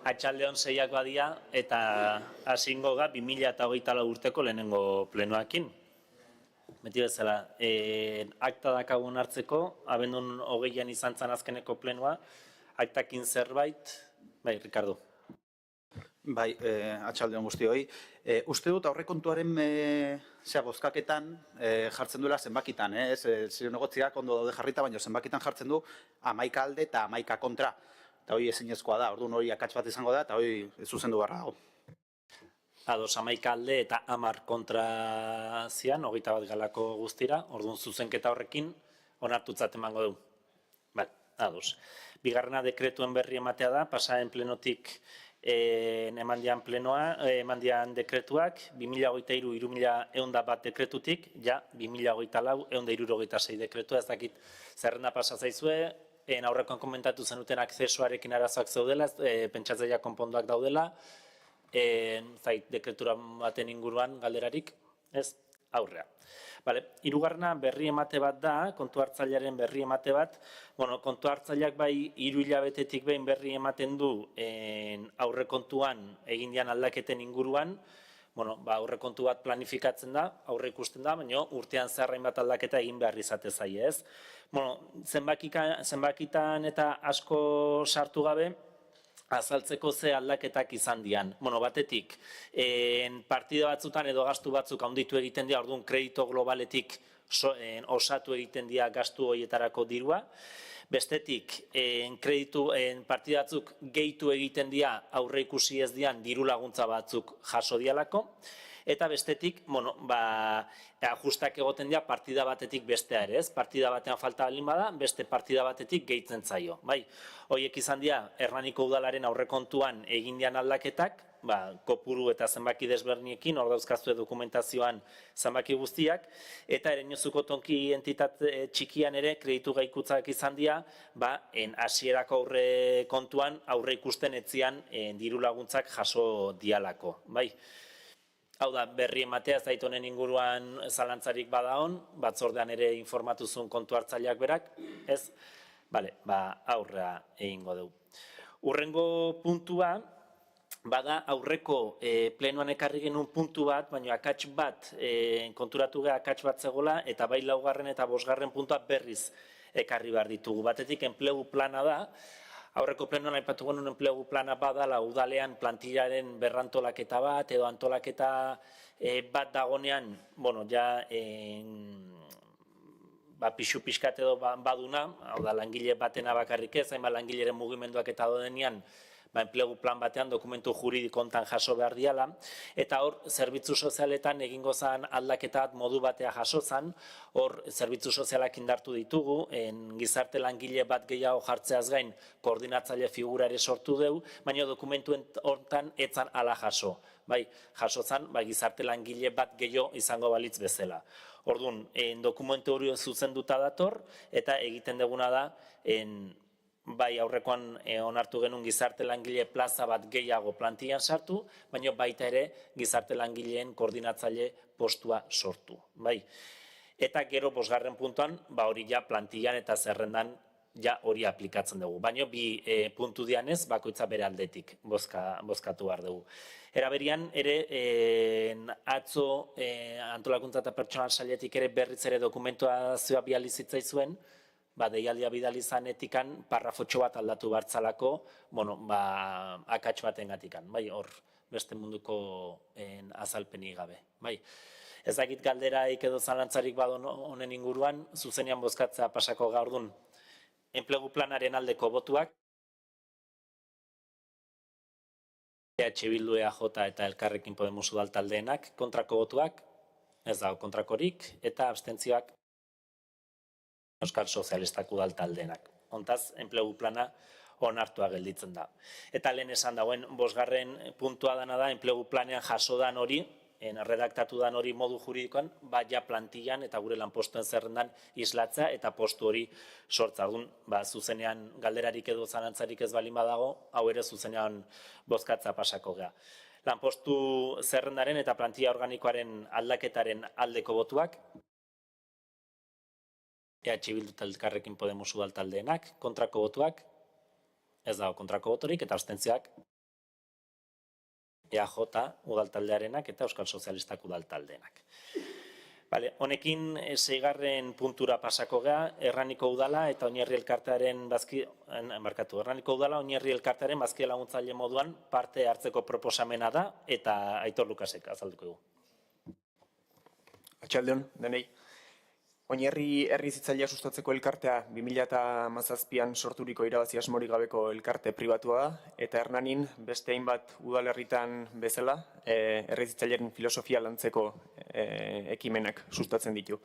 Atxaldeon 6ak badia eta hasingo ga 2024 urteko lehenengo plenoakin. Beti bezala, akta dakagun hartzeko, abendun 20an izan zan azkeneko plenoa, aktakin zerbait, bai, Ricardo. Bai, atxaldeon guztioi. Uste dut aurrekontuaren bozkaketan jartzen duela zenbakitan, zenegotziak ondo daude jarrita, baina zenbakitan jartzen du 11 alde eta 11 kontra. Eta hori ezinezkoa da, orduan hori akats bat izango da, eta hori zuzendu beharra dago. Ados, 11 alde eta 10 kontra zian, 21 galako guztira, orduan zuzenketa horrekin onartutzat emango du. Bai, ados. Bigarrena dekretuen berri ematea da, pasaren plenotik eman dian dekretuak, 2023-3101 dekretutik, ja 2024-166 dekretua, ez dakit zerrenda pasa zaizue, aurrekoan komentatu zenuten akzesoarekin arazoak zaudela, pentsatzaia konponduak daudela, dekretura baten inguruan galderarik, ez, aurrea. Hirugarrena berri emate bat da, kontu hartzailearen berri emate bat. Kontu hartzaileak bai 3 hilabetetik behin berri ematen du aurrekontuan egin dian aldaketen inguruan, aurrekontu bat planifikatzen da, aurre ikusten da, baina urtean zehar hainbat aldaketa egin behar izate zaie, ez? Zenbakitan eta asko sartu gabe, azaltzeko ze aldaketak izan dian. Batetik, partida batzutan edo gastu batzuk handitu egiten dira, orduan kredito globaletik osatu egiten dira gastu horietarako dirua. Bestetik, partida batzuk gehitu egiten dira aurre ikusi ez dian diru laguntza batzuk jaso dialako. Eta bestetik, ajustak egoten dira partida batetik bestea ere, ez? Partida batean falta balin bada, beste partida batetik gehitzen zaio. Horiek izan dira, Hernaniko udalaren aurrekontuan egin dian aldaketak, kopuru eta zenbaki desberdinekin, hor dauzkazue dokumentazioan zenbaki guztiak, eta Ereñozuko tonki entitate txikian ere kreditu gaikutzak izan dira, hasierako aurrekontuan aurre ikusten etzian diru laguntzak jaso dialako. Hau da, berri ematea zait honen inguruan zalantzarik badaon, batzordean ere informatu zuen kontu hartzaileak berak, ez? Aurrea egingo dugu. Urrengo puntua, bada aurreko plenoan ekarri genuen puntu bat, baina akats bat, konturatu gara akats bat zegoela, eta bai 4. eta 5. puntua berriz ekarri behar ditugu. Batetik enplegu plana da, aurreko plenoan aipatu genuen enplegu plana badala udalean plantillaren berrantolaketa bat, edo antolaketa bat dagonean, pixu pixkat edo baduna, hau da langile batena bakarrik ez, hainbat langileren mugimenduak eta dodenean, enplegu plan batean dokumentu juridikontan jaso behar diala, eta hor, zerbitzu sozialetan egingo zen aldaketa bat modu batea jaso zen, hor, zerbitzu sozialak indartu ditugu, gizarte langile bat gehiago jartzeaz gain koordinatzaile figura ere sortu dugu, baina dokumentuen hortan etzan ala jaso. Jaso zen, gizarte langile bat gehiago izango balitz bezala. Orduan, dokumentu hori zuzenduta dator, eta egiten duguna da, aurrekoan onartu genuen gizarte langile plaza bat gehiago plantillan sartu, baina baita ere gizarte langileen koordinatzaile postua sortu. Eta gero 5. puntuan, hori ja plantillan eta zerrendan ja hori aplikatzen dugu. Baina bi puntu dianez, bakoitza bere aldetik bozkatu behar dugu. Era berian, ere atzo antolakuntza eta pertsonal sailetik ere berriz ere dokumentazioa bializitzai zuen, deialdia bidali zanetikan parrafotxo bat aldatu bartzalako, akats baten gatikan, hor beste munduko azalpenik gabe. Ez dakit galderaik edo zalantzarik badon honen inguruan, zuzenean bozkatzea pasako gaur dun enplegu planaren aldeko botuak, EH Bildu, EAJ eta Elkarrekin Podemos udal taldeenak, kontrako botuak, ez dago kontrakorik, eta abstentzioak Euskal Sozialistak udal taldeenak. Hontaz, enplegu plana onartua gelditzen da. Eta lehen esan dagoen, 5. puntua dana da, enplegu planean jaso dan hori, redaktatu dan hori modu juridikoan, ja plantillan eta gure lanpostuen zerrendan islatzea eta postu hori sortza. Zuzenean galderarik edo zalantzarik ez balin badago, hau ere zuzenean bozkatza pasako gea. Lanpostu zerrendaren eta plantilla organikoaren aldaketaren aldeko botuak, EH Bildu eta Elkarrekin Podemos udal taldeenak, kontrako botuak, ez dago kontrako botorik, eta abstentzioak EAJ udaltaldearenak eta Euskal Sozialistak udaltaldeenak. Bale, honekin seigarren puntura pasako gea, Erraniko udala eta Oinarri elkartearen Erraniko udala Oinarri elkartearen bazkide laguntzaile moduan parte hartzeko proposamena da eta Aitor Lukasek azalduko du. Atxaldeon, denei. Oinarri herri zitzailea sustatzeko elkartea 2017an sorturiko irabazi asmorik gabeko elkarte pribatua da, eta Hernanin beste hainbat udalerritan bezala herri zitzailearen filosofia lantzeko ekimenak sustatzen ditu.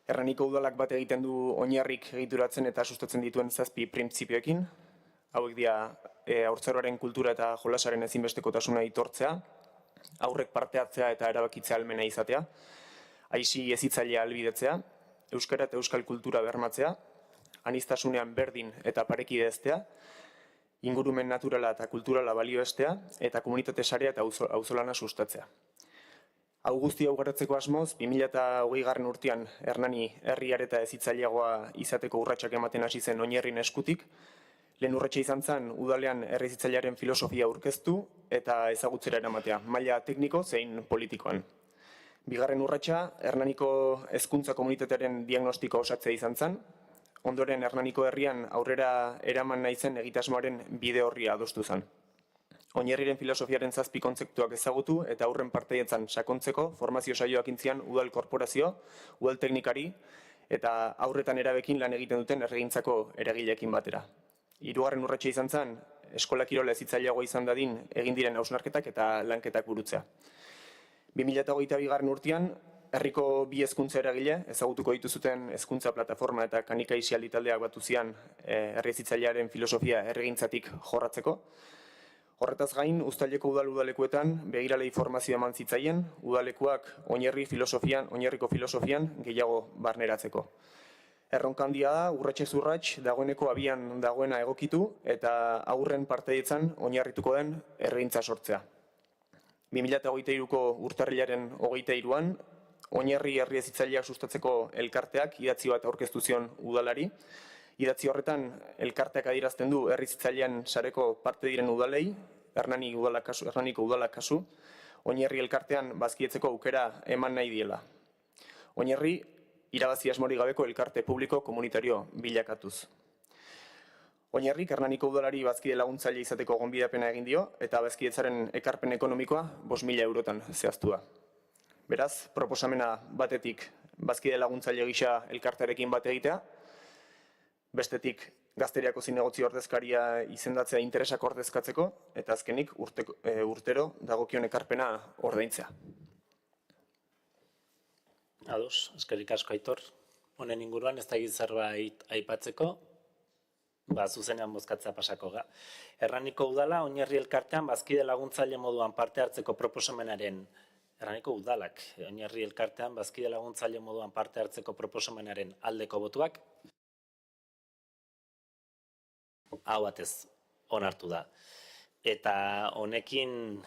Hernaniko udalak bat egiten du oinarrik egituratzen eta sustatzen dituen 7 printzipioekin. Hauek dira haurtzaroaren kultura eta jolasaren ezinbestekotasuna aitortzea, haurrek parte hartzea eta erabakitzea ahalmena izatea, aisi hezitzailea ahalbidetzea, euskara eta euskal kultura bermatzea, aniztasunean berdin eta parekideztea, ingurumen naturala eta kulturala balioestea, eta komunitate sarea eta auzolana sustatzea. Hau guzti hau garatzeko asmoz, 2020 urtean Hernani herri areta hezitzaileagoa izateko urratsak ematen hasi zen Oinarrin eskutik, lehen urratsa izan zen udalean herri hezitzailearen filosofia aurkeztu eta ezagutzera eramatea, maila tekniko zein politikoan. Bigarren urratsa, Hernaniko hezkuntza komunitatearen diagnostiko osatzea izan zen, ondoren Hernaniko herrian aurrera eraman nahi zen egitasmoaren bide horria adostu zen. Oinarriren filosofiaren 7 kontzeptuak ezagutu eta aurren parteietzan sakontzeko formazio saioak intzian udal korporazio, udal teknikari eta aurretan erabekin lan egiten duten herrigintzako eragileekin batera. Hirugarren urratsa izan zen, eskola kirola hezitzaileagoa izan dadin egin diren hausnarketak eta lanketak burutzea. 2022 urtean, herriko 2 hezkuntza eragile, ezagutuko dituzuten hezkuntza plataforma eta kanika isialdi taldeak batu zian herri hezitzailearen filosofia herrigintzatik jorratzeko. Horretaz gain, Uztaileko udalekuetan begiralei formazio eman zitzaien, udalekuak oinarriko filosofian gehiago barneratzeko. Erronka handia da, urratsez urrats, dagoeneko abian dagoena egokitu eta aurren parteidetzan oinarrituko den herrigintza sortzea. 2023ko urtarrilaren 23an, Oinarri herri hezitzaileak sustatzeko elkarteak idatzi bat aurkeztu zion udalari. Idatzi horretan elkarteak adierazten du herri hezitzailean sareko parte diren udalei, Hernaniko udalak kasu, Oinarri elkartean bazkietzeko aukera eman nahi diela. Oinarri irabazi asmorik gabeko elkarte publiko komunitario bilakatuz. Oinarrik Hernaniko udalari bazkide laguntzaile izateko gonbidapena egin dio eta bazkidetzaren ekarpen ekonomikoa 5.000 eurotan zehaztua. Beraz, proposamena batetik bazkide laguntzaile gisa elkartearekin bat egitea, bestetik Gazteriako zinegotzi ordezkaria izendatzea interesak ordezkatzeko, eta azkenik urtero dagokion ekarpena ordaintzea. Ados, eskerrik asko Aitor. Honen inguruan ez da zerbait aipatzeko, zuzenean bozkatzea pasako ga. Hernaniko udala Oinarri elkartean bazkide laguntzaile moduan parte hartzeko proposamenaren Hernaniko udalak Oinarri elkartean bazkide laguntzaile moduan parte hartzeko proposamenaren aldeko botuak hau batez onartu da. Eta honekin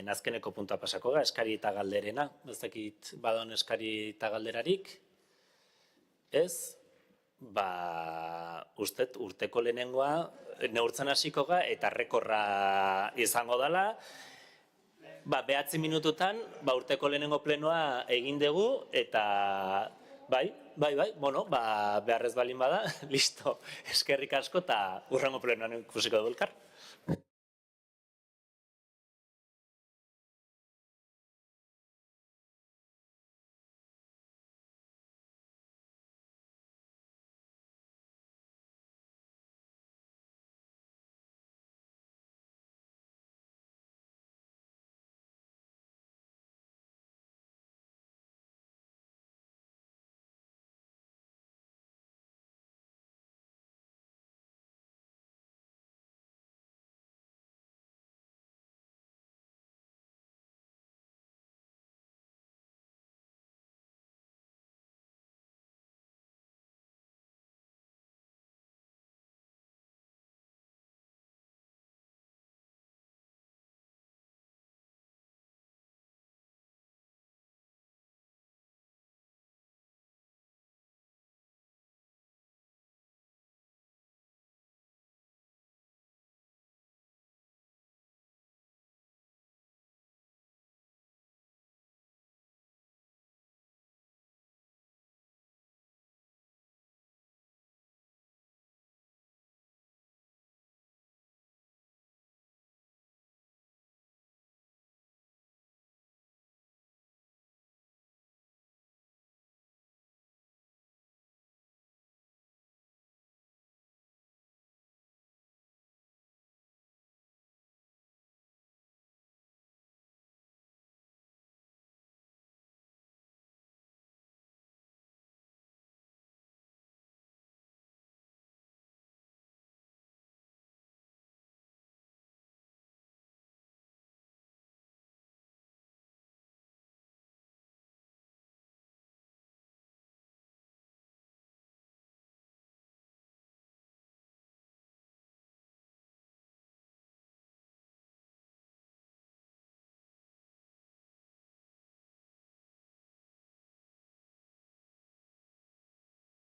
azkeneko puntua pasako ga, eskari eta galderena. Ez dakit badon eskari eta galderarik? Ez? Ustet urteko lehenengoa neurtzen hasiko ga eta rekorra izango dela. 9 minututan urteko lehenengo plenoa egin dugu eta beharrez balin bada, listo, eskerrik asko eta hurrengo plenoan ikusiko dugu elkar.